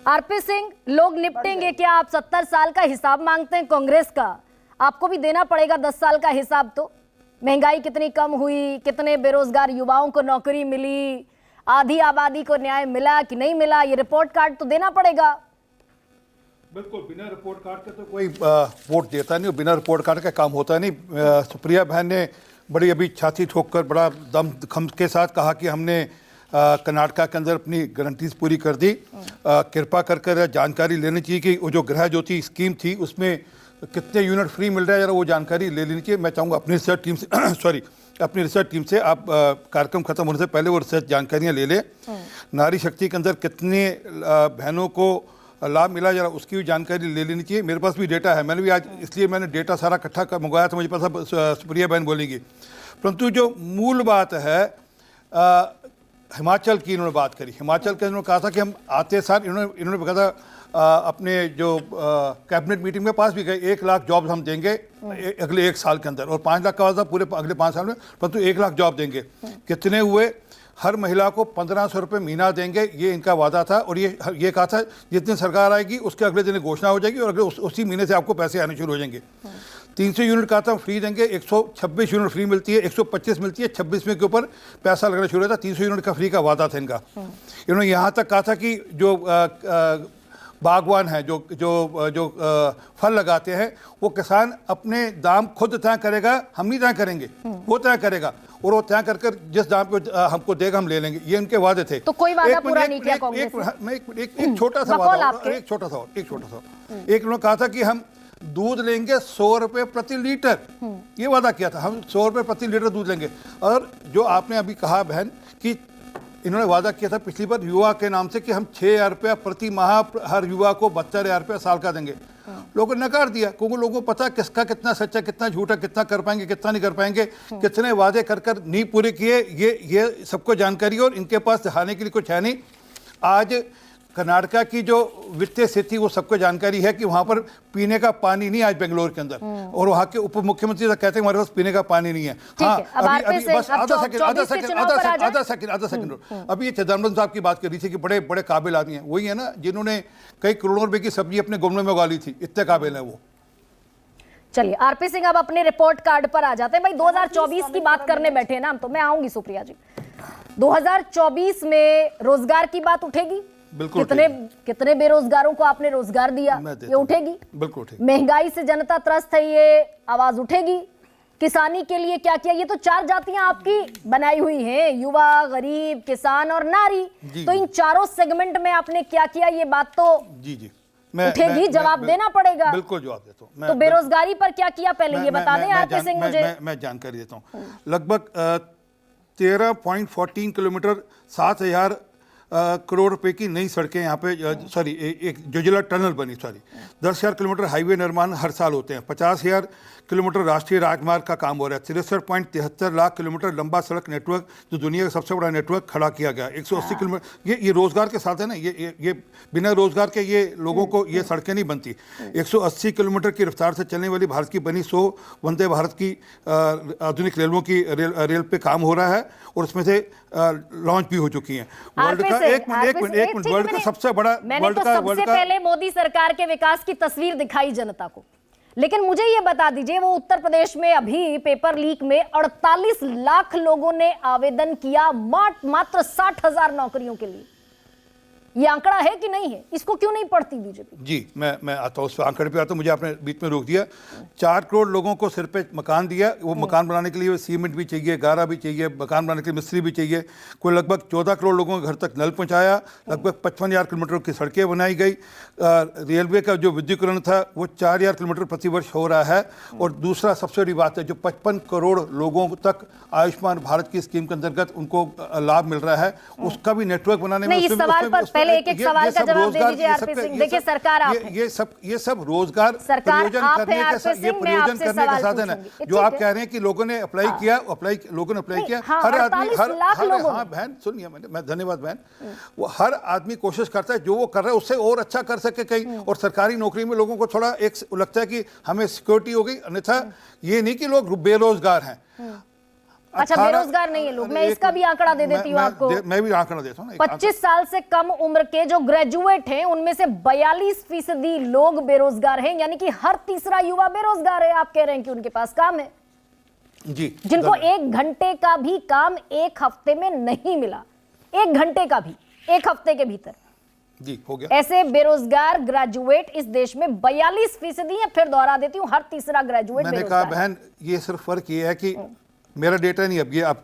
RP Singh, लोग निपटेंगे क्या? आप 70 साल का हिसाब मांगते हैं कांग्रेस का, आपको भी देना पड़ेगा 10 साल का हिसाब। तो महंगाई कितनी कम हुई, कितने बेरोजगार युवाओं को नौकरी मिली, आधी आबादी को न्याय मिला कि नहीं मिला, ये रिपोर्ट कार्ड तो देना पड़ेगा। बिल्कुल, बिना रिपोर्ट कार्ड के तो कोई वोट देता नहीं और बिना रिपोर्ट कार्ड का काम होता नहीं। सुप्रिया बहन ने बड़ी अभी छाती ठोककर बड़ा दम खम के साथ कहा कि हमने कर्नाटका के अंदर अपनी गारंटीज पूरी कर दी। कृपा कर जानकारी लेनी चाहिए कि वो जो गृह ज्योति स्कीम थी उसमें कितने यूनिट फ्री मिल रहा है, जरा वो जानकारी ले लेनी चाहिए। मैं चाहूँगा अपनी रिसर्च टीम से अपनी रिसर्च टीम से आप कार्यक्रम खत्म होने से पहले वो रिसर्च जानकारियाँ ले लें। नारी शक्ति के अंदर कितने बहनों को लाभ मिला, जरा उसकी भी जानकारी ले लेनी चाहिए। मेरे पास भी डेटा है, मैंने भी आज इसलिए मैंने डेटा सारा इकट्ठा कर मंगवाया था, मुझे पास अब सुप्रिया बहन बोलेंगी। परंतु जो मूल बात है, हिमाचल की इन्होंने बात करी। हिमाचल के इन्होंने कहा था कि हम आते साल इन्होंने कहा था अपने जो कैबिनेट मीटिंग में पास भी गए, 1 लाख जॉब हम देंगे अगले 1 साल के अंदर, और 5 लाख का वादा पूरे अगले 5 साल में, परंतु 1 लाख जॉब देंगे। कितने हुए? हर महिला को 1500 रुपये महीना देंगे, ये इनका वादा था। और ये कहा था जितनी सरकार आएगी उसके अगले दिन घोषणा हो जाएगी और अगले उसी महीने से आपको पैसे आने शुरू हो जाएंगे। 300 यूनिट कहा था फ्री देंगे, 126 यूनिट फ्री मिलती है, 125 मिलती है, 26 में के ऊपर पैसा लगना शुरू होता है। 300 यूनिट का फ्री का वादा था इनका। इन्होंने यहाँ तक कहा था कि जो बागवान है, जो फल लगाते हैं, वो किसान अपने दाम खुद तय करेगा, हम नहीं तय करेंगे, वो तय करेगा, और वो तय कर जिस दाम पे हमको देगा हम ले लेंगे। ये उनके वादे थे। तो कोई वादा पूरा नहीं किया कांग्रेस ने? एक छोटा सा वादा, एक छोटा सा। एक उन्होंने कहा था कि हम दूध लेंगे 100 रुपये प्रति लीटर, ये वादा किया था, हम 100 रुपये प्रति लीटर दूध लेंगे। और जो आपने अभी कहा बहन कि इन्होंने वादा किया था पिछली बार युवा के नाम से कि हम 6000 रुपया प्रति माह हर युवा को 72,000 रुपया साल का देंगे। लोगों ने नकार दिया, क्योंकि लोगों को पता किसका कितना सच्चा, कितना झूठा, कितना कर पाएंगे, कितना नहीं कर पाएंगे, कितने वादे कर नहीं पूरे किए, ये सबको जानकारी है और इनके पास दिखाने के लिए कुछ है नहीं। आज कर्नाटका की जो वित्तीय स्थिति वो सबको जानकारी है कि वहाँ पर पीने का पानी नहीं आज बेंगलोर के अंदर, और वहाँ के उप मुख्यमंत्री कहते हैं हमारे पास पीने का पानी नहीं है। हाँ, अभी बस आधा सेकंड अभी ये चिदम्बरम साहब की बात कर रही थी कि बड़े बड़े काबिल आदमी हैं, वही है ना जिन्होंने कई करोड़ों रुपए की सब्जी अपने गमलों में उगा ली थी, इतने काबिल है वो। चलिए आरपी सिंह, अब अपने रिपोर्ट कार्ड पर आ जाते हैं। भाई 2024 की बात करने बैठे हैं ना हम, तो मैं आऊंगी सुप्रिया जी। 2024 में रोजगार की बात उठेगी? कितने बेरोजगारों को आपने रोजगार दिया, ये उठेगी? बिल्कुल उठेगी। महंगाई से जनता त्रस्त है, ये आवाज उठेगी। किसानी के लिए क्या किया? ये तो 4 जातियां आपकी बनाई हुई हैं, युवा, गरीब, किसान और नारी। तो इन चारों सेगमेंट में आपने क्या किया, ये बात तो जी उठेगी, जवाब देना पड़ेगा। बिल्कुल जवाब देता हूँ। तो बेरोजगारी पर क्या किया पहले ये बता दें आरपी सिंह मुझे। मैं जानकारी देता हूँ। लगभग 13.14 किलोमीटर 7,000 करोड़ रुपए की नई सड़कें यहाँ पे, सॉरी एक जोजिला टनल बनी, 10,000 किलोमीटर हाईवे निर्माण हर साल होते हैं, 50,000 किलोमीटर राष्ट्रीय राजमार्ग का काम हो रहा है, 63.73 लाख किलोमीटर लंबा सड़क नेटवर्क जो दुनिया का सबसे बड़ा नेटवर्क खड़ा किया गया, 180 किलोमीटर। ये रोजगार के साथ है ना, ये बिना रोजगार के ये लोगों को ये सड़कें नहीं बनती। 180 किलोमीटर की रफ्तार से चलने वाली भारत की बनी 100 वंदे भारत की आधुनिक रेलवों की रेल पे काम हो रहा है और उसमें से लॉन्च भी हो चुकी हैं। वर्ल्ड का एक मिनट वर्ल्ड का सबसे बड़ा, सबसे पहले मोदी सरकार के विकास की तस्वीर दिखाई जनता को, लेकिन मुझे ये बता दीजिए, वो उत्तर प्रदेश में अभी पेपर लीक में 48 लाख लोगों ने आवेदन किया मात्र 60,000 नौकरियों के लिए। ये आंकड़ा है कि नहीं है? इसको क्यों नहीं पढ़ती बीजेपी? जी मैं आता हूँ उस आंकड़े पे आता हूँ, मुझे आपने बीच में रोक दिया। 4 करोड़ लोगों को सिर पे मकान दिया, वो मकान बनाने के लिए सीमेंट भी चाहिए, गारा भी चाहिए, मकान बनाने के लिए मिस्त्री भी चाहिए। कोई लगभग 14 करोड़ लोगों के घर तक नल पहुँचाया, लगभग 55,000 किलोमीटर की सड़कें बनाई गई। रेलवे का जो विद्युतीकरण था वो 4,000 किलोमीटर प्रति वर्ष हो रहा है। और दूसरा सबसे बड़ी बात है, जो 55 करोड़ लोगों तक आयुष्मान भारत की स्कीम के अंतर्गत उनको लाभ मिल रहा है, उसका भी नेटवर्क बनाने में पहले एक सवाल का जवाब दे दीजिए आरपी सिंह। देखिए सरकार आप ये सब रोजगार प्रयोजन करने का साधन है। जो आप कह रहे हैं कि लोगों ने अप्लाई किया, लोगों ने अप्लाई किया, हर आदमी, हाँ बहन सुनिए, मैं धन्यवाद बहन, वो हर आदमी कोशिश करता है जो वो कर रहा है उससे और अच्छा कर सके कहीं। और सरकारी नौकरी में लोगों को थोड़ा एक लगता है कि हमें सिक्योरिटी हो गई, अन्यथा ये नहीं कि लोग बेरोजगार हैं। अच्छा, बेरोजगार नहीं है लोग। मैं इसका भी आंकड़ा दे देती हूँ आपको। मैं भी आंकड़ा देता हूँ ना। 25 साल से कम उम्र के जो ग्रेजुएट हैं उनमें से 42% लोग बेरोजगार हैं, यानी कि हर तीसरा युवा बेरोजगार है। आप कह रहे हैं कि उनके पास काम है जी, जिनको 1 घंटे का भी काम 1 हफ्ते में नहीं मिला। 1 घंटे का भी 1 हफ्ते के भीतर जी हो गया। ऐसे बेरोजगार ग्रेजुएट इस देश में 42% है। फिर दोहरा देती हूँ, हर तीसरा ग्रेजुएट मैंने बेरोजगार कहा बहन, ये सिर्फ फर्क ये है कि मेरा डेटा नहीं, अब ये आप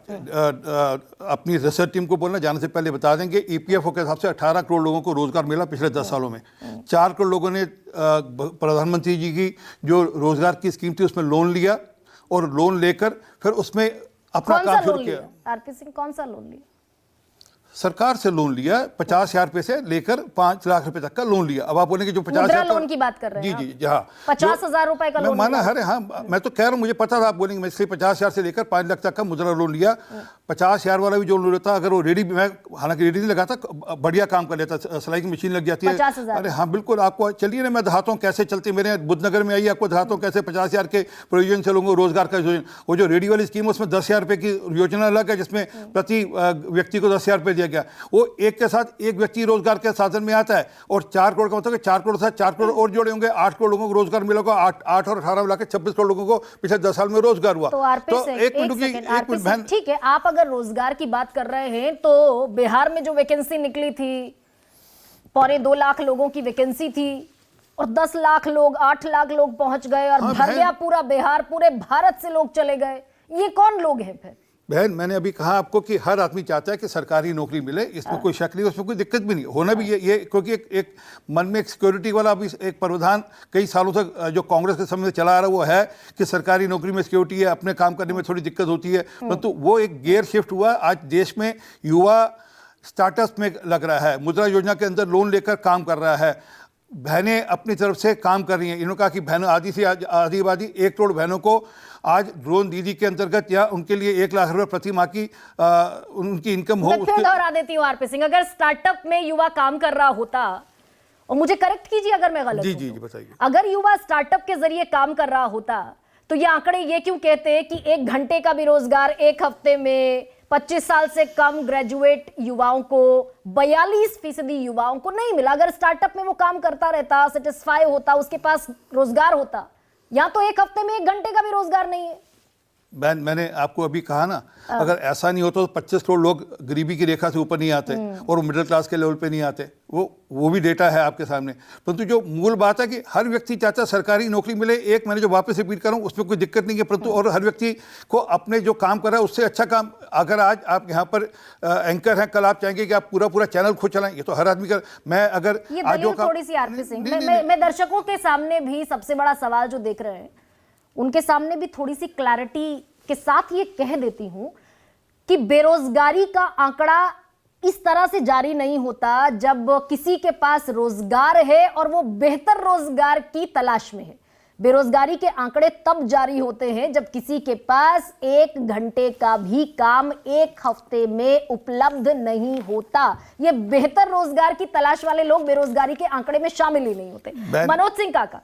अपनी रिसर्च टीम को बोलना जाने से पहले बता देंगे। ईपीएफओ के हिसाब से 18 करोड़ लोगों को रोजगार मिला पिछले 10 सालों में। 4 करोड़ लोगों ने प्रधानमंत्री जी की जो रोजगार की स्कीम थी उसमें लोन लिया, और लोन लेकर फिर उसमें अपना काम शुरू किया। आरपी सिंह, कौन सा लोन लिया? सरकार से लोन लिया, 50,000 रुपए से लेकर 5 लाख रुपए तक का लोन लिया। अब आप बोलेंगे जो 50,000 लोन की बात कर रहे हैं जी जी हाँ, 50,000 रुपए का मैं लोन माना है। हाँ, मैं तो कह रहा हूँ, मुझे पता था आप बोलेंगे। मैं इसलिए 50,000 से लेकर 5 लाख तक का मुद्रा लोन लिया। 50,000 वाला भी जो लोन लेता, अगर वो रेडी, मैं हालांकि रेडी नहीं लगाता, बढ़िया काम कर लेता, सिलाई की मशीन लग जाती है। 50,000। अरे हाँ बिल्कुल, आपको चलिए ना, मैं दिखाता हूँ कैसे चलती। मेरे बुद्धनगर में आई, आपको दिखाता हूँ कैसे 50,000 के प्रयोजन से लोगों को रोजगार का योजना। वो जो रेडी वाली स्कीम है उसमें 10,000 रुपए की योजना अलग है, जिसमें प्रति व्यक्ति को 10,000 रुपए दिया गया। वो एक के साथ एक व्यक्ति रोजगार के साधन में आता है, और 4 करोड़ का मतलब 4 करोड़ से 4 करोड़ और जोड़े होंगे, 8 करोड़ लोगों को रोजगार मिला होगा। 8 और 18 मिला के 26 करोड़ लोगों को पिछले 10 साल में रोजगार हुआ। तो एक मिनट बहन, ठीक है, आप अगर रोजगार की बात कर रहे हैं तो बिहार में जो वैकेंसी निकली थी, 2.25 लाख लोगों की वैकेंसी थी, और 10 लाख लोग, 8 लाख लोग पहुंच गए, और भर गया पूरा बिहार, पूरे भारत से लोग चले गए। ये कौन लोग हैं फिर? बहन, मैंने अभी कहा आपको कि हर आदमी चाहता है कि सरकारी नौकरी मिले, इसमें कोई शक नहीं, उसमें कोई दिक्कत भी नहीं होना भी ये क्योंकि एक मन में एक सिक्योरिटी वाला अभी एक प्रावधान कई सालों तक जो कांग्रेस के समय से चला आ रहा है वो है कि सरकारी नौकरी में सिक्योरिटी है, अपने काम करने में थोड़ी दिक्कत होती है। परंतु वो एक गियर शिफ्ट हुआ। आज देश में युवा स्टार्टअप में लग रहा है, मुद्रा योजना के अंदर लोन लेकर काम कर रहा है, बहनें अपनी तरफ से काम कर रही हैं। इन्होंने कहा कि बहनों, आधी से आधी आबादी 1 करोड़ बहनों को आज ड्रोन दीदी के अंतर्गत या उनके लिए 1 लाख रुपए प्रति माह की उनकी इनकम हो। फिर दोहरा देती हूँ आरपी सिंह, अगर स्टार्टअप में युवा काम कर रहा होता, और मुझे करेक्ट कीजिए अगर मैं गलत जी हूं, जी जी बताइए, अगर युवा स्टार्टअप के जरिए काम कर रहा होता तो ये आंकड़े ये क्यों कहते हैं कि 1 घंटे का भी रोजगार 1 हफ्ते में 25 साल से कम ग्रेजुएट युवाओं को, 42% युवाओं को नहीं मिला? अगर स्टार्टअप में वो काम करता रहता, सेटिस्फाई होता, उसके पास रोजगार होता। यहाँ तो 1 हफ्ते में 1 घंटे का भी रोजगार नहीं है। बहन, मैंने आपको अभी कहा ना, अगर ऐसा नहीं होता तो 25 करोड़ लोग गरीबी की रेखा से ऊपर नहीं आते और वो मिडिल क्लास के लेवल पे नहीं आते। वो भी डेटा है आपके सामने। परंतु जो मूल बात है कि हर व्यक्ति चाहता है सरकारी नौकरी मिले। एक मैंने जो वापस रिपीट कर रहा हूँ उसमें कोई दिक्कत नहीं है, परंतु और हर व्यक्ति को अपने जो काम कर रहा है उससे अच्छा काम। अगर आज आप यहाँ पर एंकर हैं, कल आप चाहेंगे कि आप पूरा चैनल खुद चलाएं, ये तो हर आदमी का। मैं अगर आज जो थोड़ी सी आरपी सिंह, मैं दर्शकों के सामने भी सबसे बड़ा सवाल जो देख रहे हैं उनके सामने भी थोड़ी सी क्लैरिटी के साथ ये कह देती हूं कि बेरोजगारी का आंकड़ा इस तरह से जारी नहीं होता जब किसी के पास रोजगार है और वो बेहतर रोजगार की तलाश में है। बेरोजगारी के आंकड़े तब जारी होते हैं जब किसी के पास 1 घंटे का भी काम 1 हफ्ते में उपलब्ध नहीं होता। ये बेहतर रोजगार की तलाश वाले लोग बेरोजगारी के आंकड़े में शामिल ही नहीं होते। मनोज सिंह काका,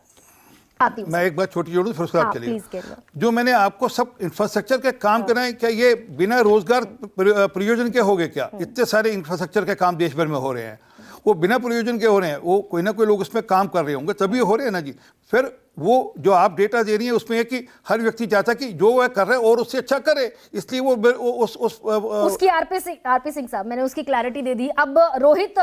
मैं एक बात छोटी जोड़ूं फिर उसके बाद चलिए। जो मैंने आपको सब इंफ्रास्ट्रक्चर के काम कराए, क्या ये बिना रोजगार प्रयोजन के हो गए? क्या इतने सारे इंफ्रास्ट्रक्चर के काम देश भर में हो रहे हैं, वो बिना प्रयोजन के हो रहे हैं? वो कोई ना कोई लोग उसमें काम कर रहे होंगे तभी हो रहे हैं ना जी। फिर वो जो आप डेटा दे रही हैं उसमें है कि हर व्यक्ति चाहता है कि जो वह कर रहा है और उससे अच्छा करे, इसलिए वो उसकी आरपी सिंह साहब, मैंने उसकी क्लैरिटी दे दी। अब रोहित